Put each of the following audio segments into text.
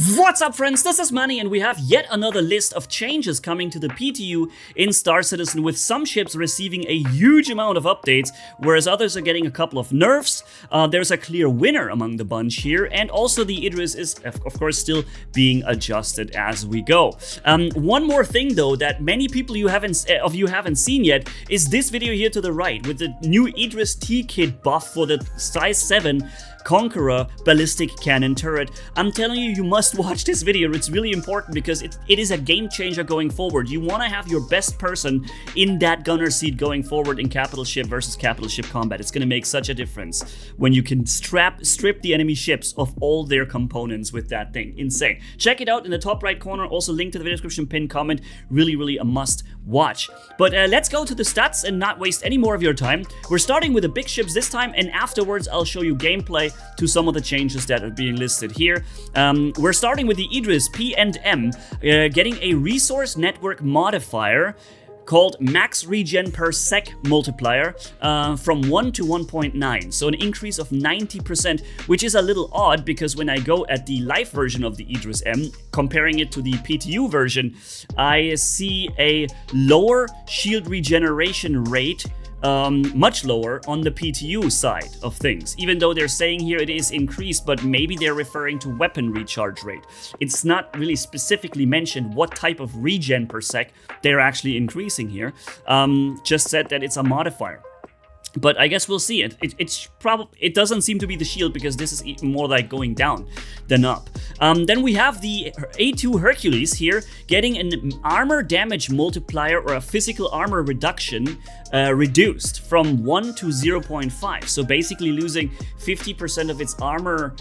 What's up, friends? This is Manni, and we have yet another list of changes coming to the PTU in Star Citizen, with some ships receiving a huge amount of updates, whereas others are getting a couple of nerfs. There's a clear winner among the bunch here, and also the Idris is, of course, still being adjusted as we go. One more thing, though, that many people you haven't seen yet is this video here to the right, with the new Idris T-Kit buff for the size 7 Conqueror ballistic cannon turret. I'm telling you, you must watch this video. It's really important because it is a game changer going forward. You want to have your best person in that gunner seat going forward in capital ship versus capital ship combat. It's going to make such a difference when you can strip the enemy ships of all their components with that thing. Insane. Check it out in the top right corner. Also link to the video description, pinned comment. Really a must watch. But let's go to the stats and not waste any more of your time. We're starting with the big ships this time, and afterwards I'll show you gameplay to some of the changes that are being listed here. We're starting with the Idris P&M, getting a resource network modifier called max regen per sec multiplier from 1 to 1.9, so an increase of 90%, which is a little odd because when I go at the live version of the Idris M, comparing it to the PTU version, I see a lower shield regeneration rate, much lower on the PTU side of things, even though they're saying here it is increased, but maybe they're referring to weapon recharge rate. It's not really specifically mentioned what type of regen per sec they're actually increasing here. Just said that it's a modifier. But I guess we'll see it. It doesn't seem to be the shield, because this is more like going down than up. Then we have the A2 Hercules here getting an armor damage multiplier, or a physical armor reduction, reduced from 1 to 0.5. So basically losing 50% of its armor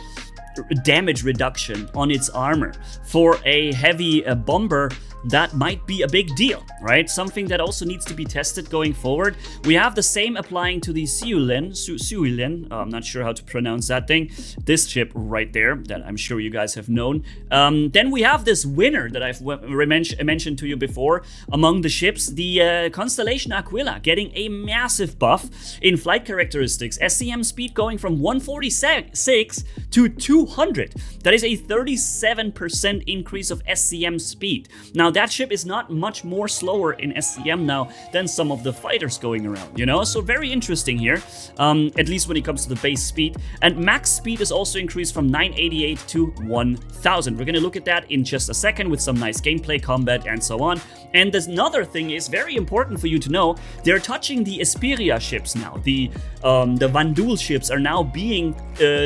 damage reduction on its armor. For a heavy bomber, that might be a big deal, right? Something that also needs to be tested going forward. We have the same applying to the Suilen. I'm not sure how to pronounce that thing. This ship right there that I'm sure you guys have known. Then we have this winner that I've mentioned to you before among the ships, the Constellation Aquilla, getting a massive buff in flight characteristics. SCM speed going from 146 to 200. That is a 37% increase of SCM speed. Now, that ship is not much more slower in SCM now than some of the fighters going around, you know? So very interesting here, at least when it comes to the base speed. And max speed is also increased from 988 to 1000. We're gonna look at that in just a second with some nice gameplay, combat, and so on. And there's another thing is very important for you to know. They're touching the Esperia ships now. The Vandul ships are now being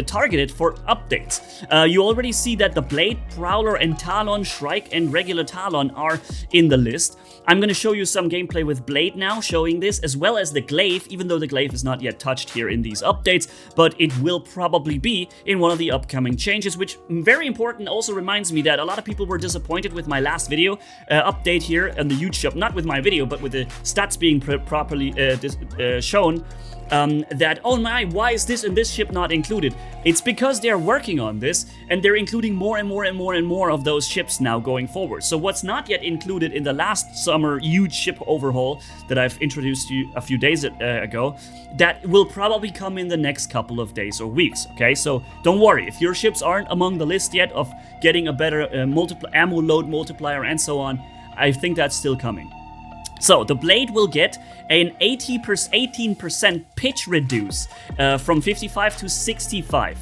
targeted for updates. You already see that the Blade, Prowler, and Talon, Shrike, and regular Talon are in the list. I'm going to show you some gameplay with Blade now, showing this, as well as the Glaive, even though the Glaive is not yet touched here in these updates, but it will probably be in one of the upcoming changes, which very important. Also reminds me that a lot of people were disappointed with my last video update here on the huge shop, not with my video, but with the stats being properly shown. That, oh my, why is this and this ship not included? It's because they're working on this, and they're including more and more of those ships now going forward. So what's not yet included in the last summer huge ship overhaul that I've introduced to you a few days ago, that will probably come in the next couple of days or weeks, okay? So don't worry, if your ships aren't among the list yet of getting a better ammo load multiplier and so on, I think that's still coming. So the Blade will get an 18% pitch reduce from 55 to 65.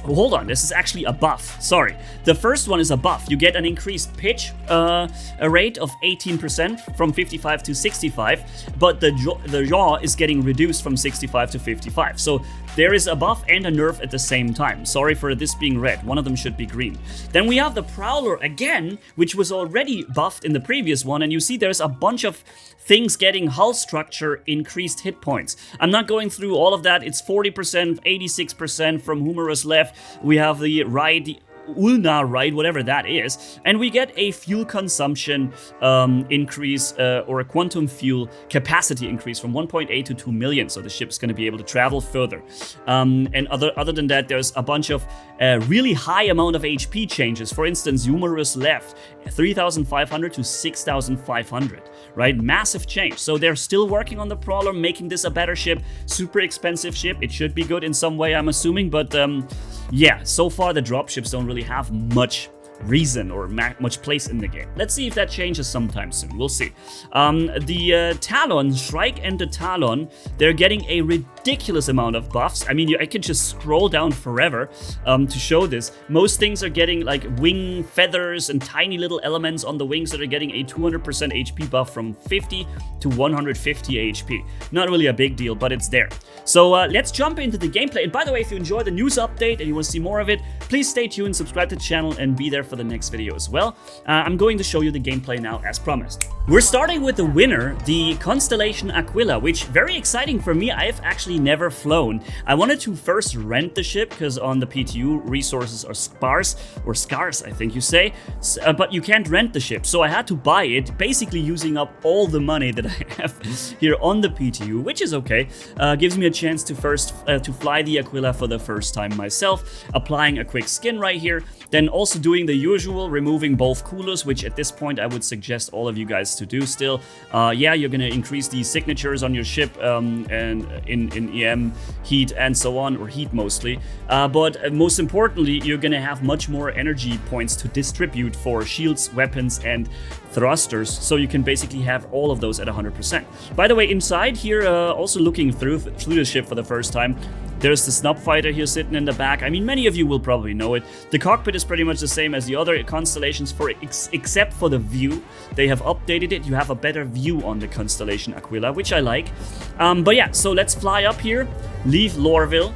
Hold on, this is actually a buff. Sorry. The first one is a buff. You get an increased pitch a rate of 18% from 55 to 65, but the yaw is getting reduced from 65 to 55. So there is a buff and a nerf at the same time. Sorry for this being red. One of them should be green. Then we have the Prowler again, which was already buffed in the previous one, and you see there's a bunch of things getting hull structure increased hit points. I'm not going through all of that. It's 40%, 86% from Humorous left. We have the ride ulna, right, whatever that is, and we get a fuel consumption increase or a quantum fuel capacity increase from 1.8 to 2 million. So the ship's going to be able to travel further. And other than that, there's a bunch of really high amount of HP changes. For instance, humorous left 3,500 to 6,500, right? Massive change. So they're still working on the Prowler, making this a better ship. Super expensive ship. It should be good in some way, I'm assuming, but yeah, so far the dropships don't really have much reason or much place in the game. Let's see if that changes sometime soon. We'll see. The Talon, Shrike and the Talon, they're getting a ridiculous amount of buffs. I mean, I could just scroll down forever to show this. Most things are getting like wing feathers and tiny little elements on the wings that are getting a 200% HP buff from 50 to 150 HP. Not really a big deal, but it's there. So let's jump into the gameplay. And by the way, if you enjoy the news update and you want to see more of it, please stay tuned, subscribe to the channel, and be there for the next video as well. I'm going to show you the gameplay now as promised. We're starting with the winner, the Constellation Aquilla, which very exciting for me. I've actually never flown. I wanted to first rent the ship because on the PTU resources are sparse, or scarce I think you say, but you can't rent the ship. So I had to buy it, basically using up all the money that I have here on the PTU, which is okay. Gives me a chance to to fly the Aquilla for the first time myself, applying a quick skin right here, then also doing the usual, removing both coolers, which at this point I would suggest all of you guys to do still. Yeah, you're gonna increase the signatures on your ship and in EM, heat and so on, or heat mostly. But most importantly, you're gonna have much more energy points to distribute for shields, weapons, and thrusters, so you can basically have all of those at 100%. By the way, inside here, also looking through the ship for the first time, there's the snub fighter here sitting in the back. I mean, many of you will probably know it. The cockpit is pretty much the same as the other Constellations, except for the view. They have updated it. You have a better view on the Constellation Aquilla, which I like. But yeah, so let's fly up here, leave Lorville.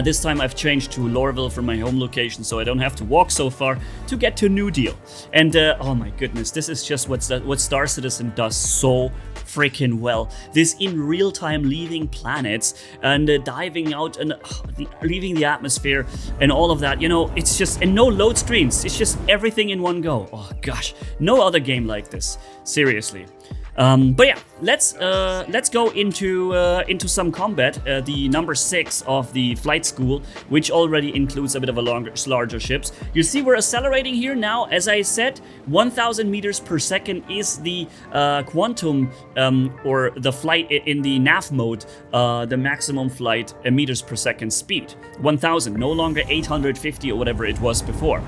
This time I've changed to Lorville from my home location, so I don't have to walk so far to get to New Deal. And oh my goodness, this is just what Star Citizen does so freaking well. This in real time leaving planets and diving out and leaving the atmosphere and all of that. You know, it's just, and no load screens. It's just everything in one go. Oh gosh, no other game like this. Seriously. But yeah, let's go into some combat. The number 6 of the flight school, which already includes a bit of a larger ships. You see, we're accelerating here now. As I said, 1,000 meters per second is the quantum or the flight in the nav mode, the maximum flight meters per second speed. 1,000, no longer 850 or whatever it was before.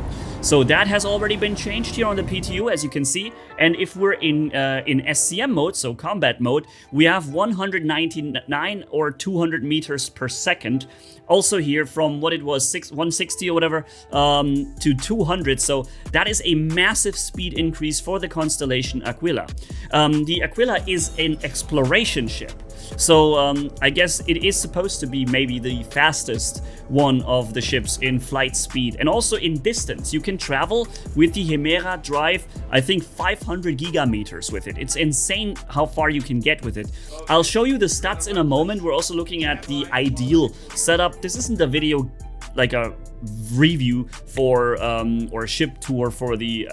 So that has already been changed here on the PTU, as you can see. And if we're in SCM mode, so combat mode, we have 199 or 200 meters per second. Also here from what it was 160 or whatever to 200. So that is a massive speed increase for the Constellation Aquilla. The Aquilla is an exploration ship. So I guess it is supposed to be maybe the fastest one of the ships in flight speed and also in distance. You can travel with the Hemera drive, I think 500 gigameters with it. It's insane how far you can get with it. I'll show you the stats in a moment. We're also looking at the ideal setup. This isn't a video like a review for or a ship tour for the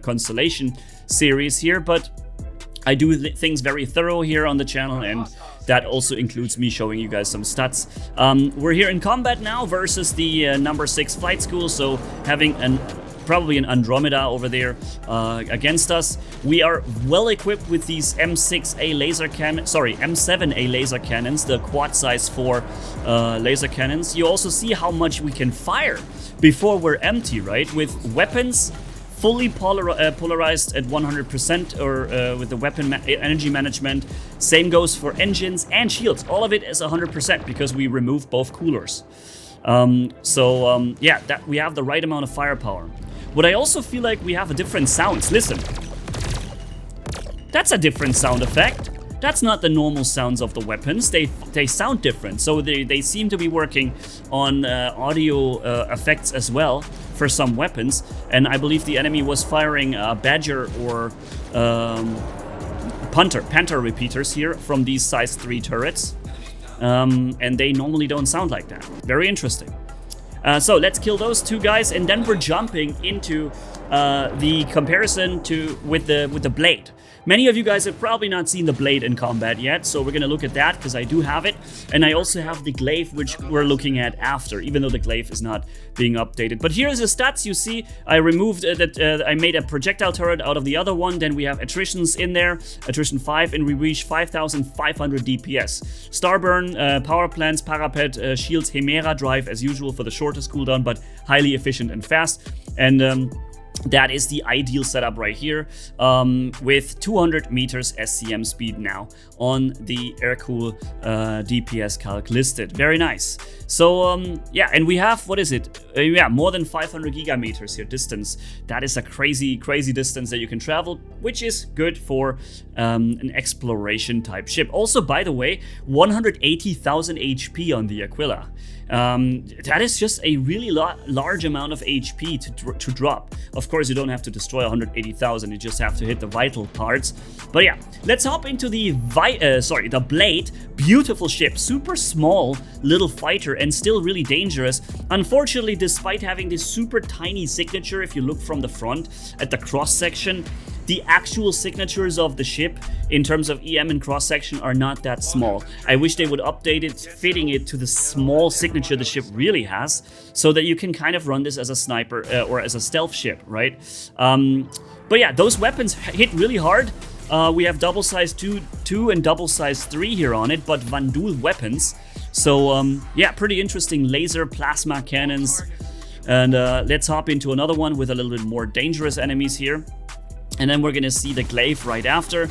Constellation series here, but I do things very thorough here on the channel, and that also includes me showing you guys some stats. We're here in combat now versus the number 6 flight school, so having probably an Andromeda over there against us. We are well equipped with these M7A laser cannons, the quad size 4 laser cannons. You also see how much we can fire before we're empty, right? With weapons fully polarized at 100% or with the weapon energy management. Same goes for engines and shields. All of it is 100% because we remove both coolers. Yeah, that we have the right amount of firepower. What I also feel like we have a different sounds. Listen. That's a different sound effect. That's not the normal sounds of the weapons. They sound different. So they seem to be working on audio effects as well for some weapons. And I believe the enemy was firing Badger or Panther repeaters here from these size 3 turrets. And they normally don't sound like that. Very interesting. So let's kill those two guys, and then we're jumping into the comparison with the blade. Many of you guys have probably not seen the blade in combat yet, so we're gonna look at that because I do have it, and I also have the glaive, which we're looking at after, even though the glaive is not being updated. But here's the stats. You see, I removed I made a projectile turret out of the other one. Then we have attritions in there, attrition 5, and we reach 5,500 DPS. Starburn, power plants, parapet, shields, Hemera drive as usual for the shortest cooldown, but highly efficient and fast. And that is the ideal setup right here, with 200 meters SCM speed now on the air-cool DPS calc listed. Very nice. So yeah, and we have, what is it? Yeah, more than 500 gigameters here distance. That is a crazy distance that you can travel, which is good for an exploration type ship. Also, by the way, 180,000 HP on the Aquilla. That is just a really large amount of HP to drop. Of course, you don't have to destroy 180,000, you just have to hit the vital parts. But yeah, let's hop into the Blade. Beautiful ship, super small little fighter and still really dangerous. Unfortunately, despite having this super tiny signature, if you look from the front at the cross section, the actual signatures of the ship in terms of EM and cross section are not that small. I wish they would update it, fitting it to the small signature the ship really has, so that you can kind of run this as a sniper or as a stealth ship, right? But yeah, those weapons hit really hard. We have double size 2 and double size 3 here on it, but Vandul weapons. So yeah, pretty interesting laser plasma cannons. And let's hop into another one with a little bit more dangerous enemies here. And then we're gonna see the glaive right after.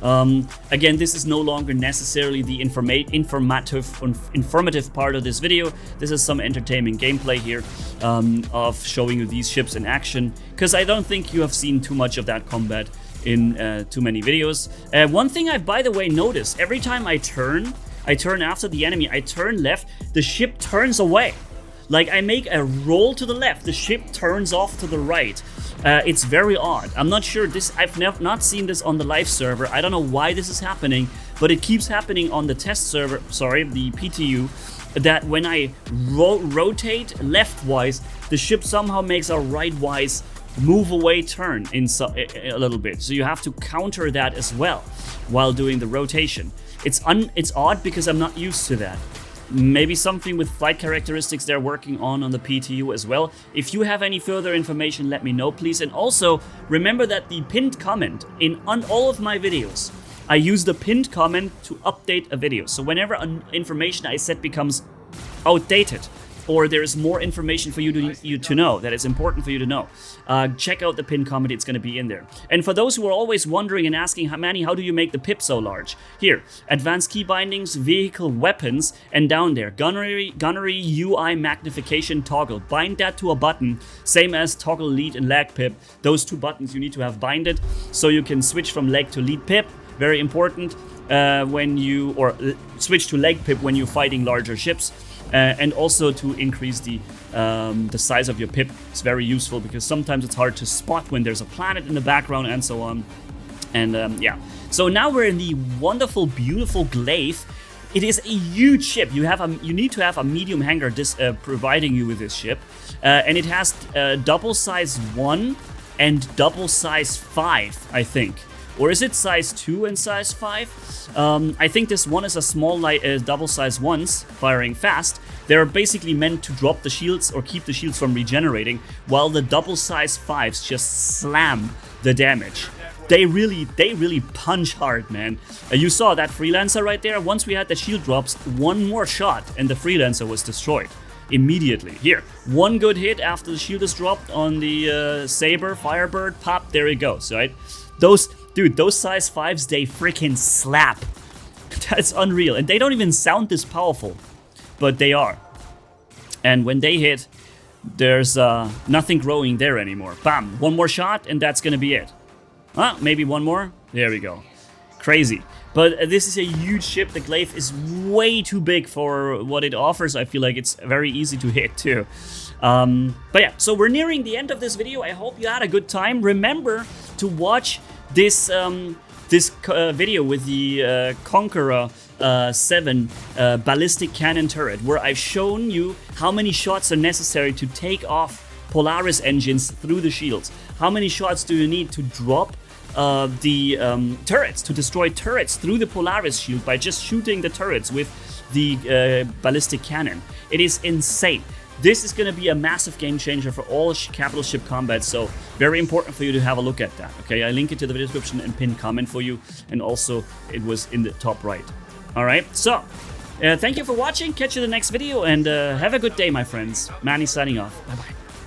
Again, this is no longer necessarily the informative part of this video. This is some entertaining gameplay here of showing you these ships in action, because I don't think you have seen too much of that combat in too many videos. One thing I've, by the way, noticed, every time I turn after the enemy, I turn left, the ship turns away. Like, I make a roll to the left, the ship turns off to the right. It's very odd. I'm not sure I've not seen this on the live server. I don't know why this is happening, but it keeps happening on the test server, the PTU, that when I rotate leftwise, the ship somehow makes a rightwise move away turn a little bit. So you have to counter that as well while doing the rotation. It's odd because I'm not used to that. Maybe something with flight characteristics they're working on the PTU as well. If you have any further information, let me know, please. And also, remember that the pinned comment on all of my videos, I use the pinned comment to update a video. So whenever information I said becomes outdated, or there is more information for you to know that is important for you to know, check out the pinned comment, it's going to be in there. And for those who are always wondering and asking, Manni, how do you make the pip so large? Here, advanced key bindings, vehicle weapons, and down there, gunnery UI magnification toggle. Bind that to a button, same as toggle lead and lag pip. Those two buttons you need to have binded, so you can switch from leg to lead pip. Very important switch to leg pip when you're fighting larger ships. And also to increase the size of your pip. It's very useful because sometimes it's hard to spot when there's a planet in the background and so on. And yeah, so now we're in the wonderful, beautiful glaive. It is a huge ship. You need to have a medium hangar providing you with this ship, and it has double size 1 and double size 5, I think. Or is it size 2 and size 5? I think this one is a small double size 1s, firing fast. They're basically meant to drop the shields or keep the shields from regenerating, while the double size 5s just slam the damage. They really punch hard, man. You saw that freelancer right there? Once we had the shield drops, one more shot and the freelancer was destroyed immediately. Here, one good hit after the shield is dropped on the Saber, Firebird, pop, there it goes, right? Those size 5s, they freaking slap. That's unreal. And they don't even sound this powerful, but they are. And when they hit, there's nothing growing there anymore. Bam, one more shot and that's gonna be it. Maybe one more? There we go. Crazy. But this is a huge ship. The glaive is way too big for what it offers. I feel like it's very easy to hit too. But yeah, so we're nearing the end of this video. I hope you had a good time. Remember to watch this video with the Conqueror 7 ballistic cannon turret, where I've shown you how many shots are necessary to take off Polaris engines through the shields. How many shots do you need to drop the turrets, to destroy turrets through the Polaris shield by just shooting the turrets with the ballistic cannon. It is insane. This is going to be a massive game changer for all capital ship combat, so very important for you to have a look at that. Okay, I link it to the video description and pinned comment for you, and also it was in the top right. All right, so thank you for watching. Catch you in the next video, and have a good day, my friends. Manni signing off. Bye bye.